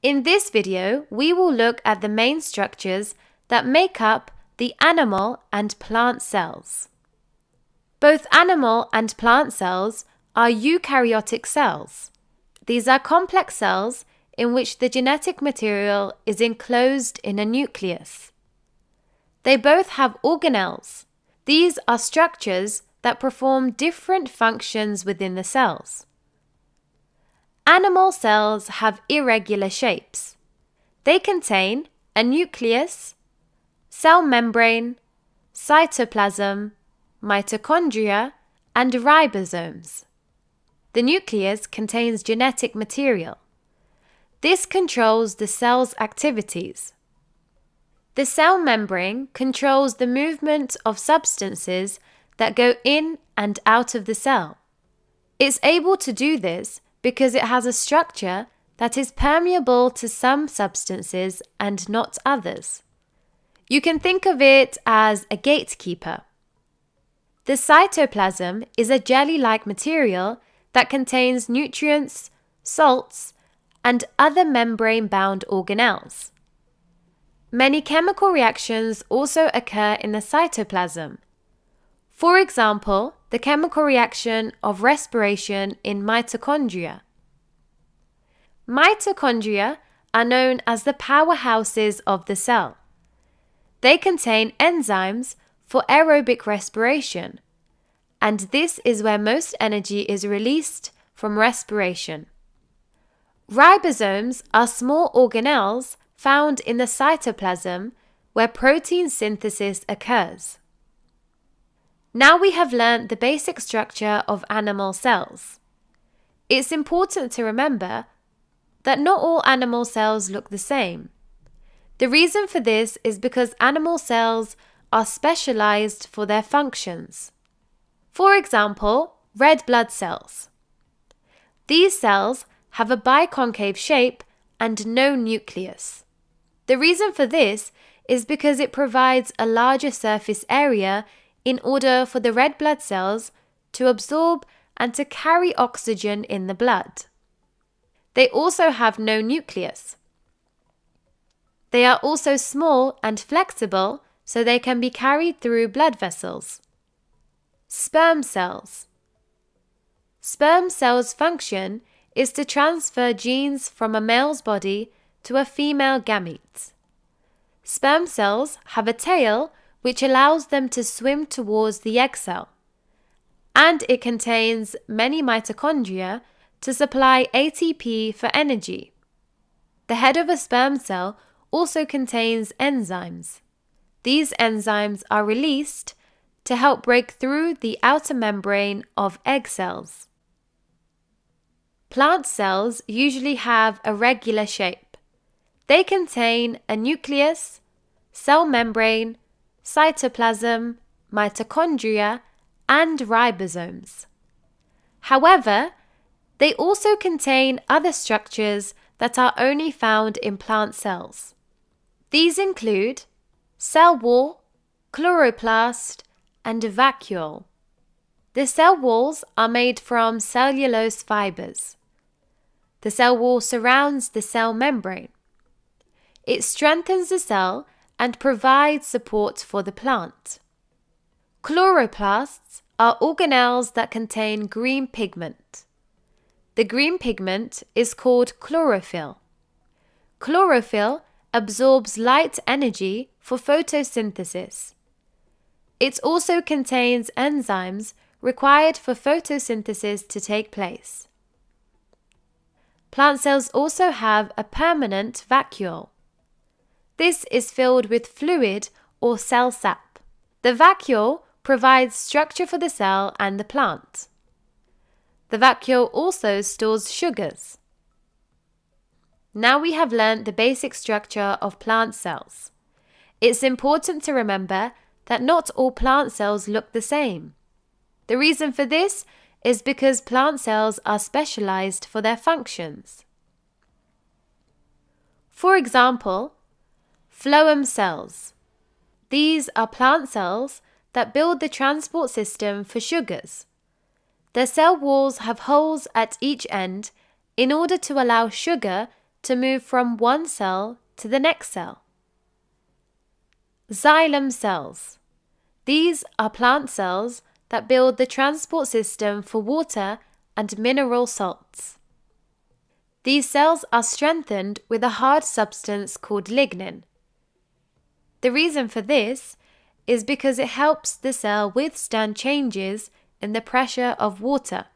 In this video, we will look at the main structures that make up the animal and plant cells. Both animal and plant cells are eukaryotic cells. These are complex cells in which the genetic material is enclosed in a nucleus. They both have organelles. These are structures that perform different functions within the cells. Animal cells have irregular shapes. They contain a nucleus, cell membrane, cytoplasm, mitochondria, and ribosomes. The nucleus contains genetic material. This controls the cell's activities. The cell membrane controls the movement of substances that go in and out of the cell. It's able to do this because it has a structure that is permeable to some substances and not others. You can think of it as a gatekeeper. The cytoplasm is a jelly-like material that contains nutrients, salts, and other membrane-bound organelles. Many chemical reactions also occur in the cytoplasm. For example, the chemical reaction of respiration in mitochondria. Mitochondria are known as the powerhouses of the cell. They contain enzymes for aerobic respiration, and this is where most energy is released from respiration. Ribosomes are small organelles found in the cytoplasm where protein synthesis occurs. Now we have learned the basic structure of animal cells. It's important to remember that not all animal cells look the same. The reason for this is because animal cells are specialized for their functions. For example, red blood cells. These cells have a biconcave shape and no nucleus. The reason for this is because it provides a larger surface area in order for the red blood cells to absorb and to carry oxygen in the blood. They also have no nucleus. They are also small and flexible, so they can be carried through blood vessels. Sperm cells. Sperm cells' function is to transfer genes from a male's body to a female gamete. Sperm cells have a tail which allows them to swim towards the egg cell, and it contains many mitochondria to supply ATP for energy. The head of a sperm cell also contains enzymes. These enzymes are released to help break through the outer membrane of egg cells. Plant cells usually have a regular shape. They contain a nucleus, cell membrane, cytoplasm, mitochondria, and ribosomes. However, they also contain other structures that are only found in plant cells. These include cell wall, chloroplast, and vacuole. The cell walls are made from cellulose fibers. The cell wall surrounds the cell membrane. It strengthens the cell and provides support for the plant. Chloroplasts are organelles that contain green pigment. The green pigment is called chlorophyll. Chlorophyll absorbs light energy for photosynthesis. It also contains enzymes required for photosynthesis to take place. Plant cells also have a permanent vacuole. This is filled with fluid or cell sap. The vacuole provides structure for the cell and the plant. The vacuole also stores sugars. Now we have learned the basic structure of plant cells. It's important to remember that not all plant cells look the same. The reason for this is because plant cells are specialized for their functions. For example, phloem cells. These are plant cells that build the transport system for sugars. Their cell walls have holes at each end in order to allow sugar to move from one cell to the next cell. Xylem cells. These are plant cells that build the transport system for water and mineral salts. These cells are strengthened with a hard substance called lignin. The reason for this is because it helps the cell withstand changes in the pressure of water.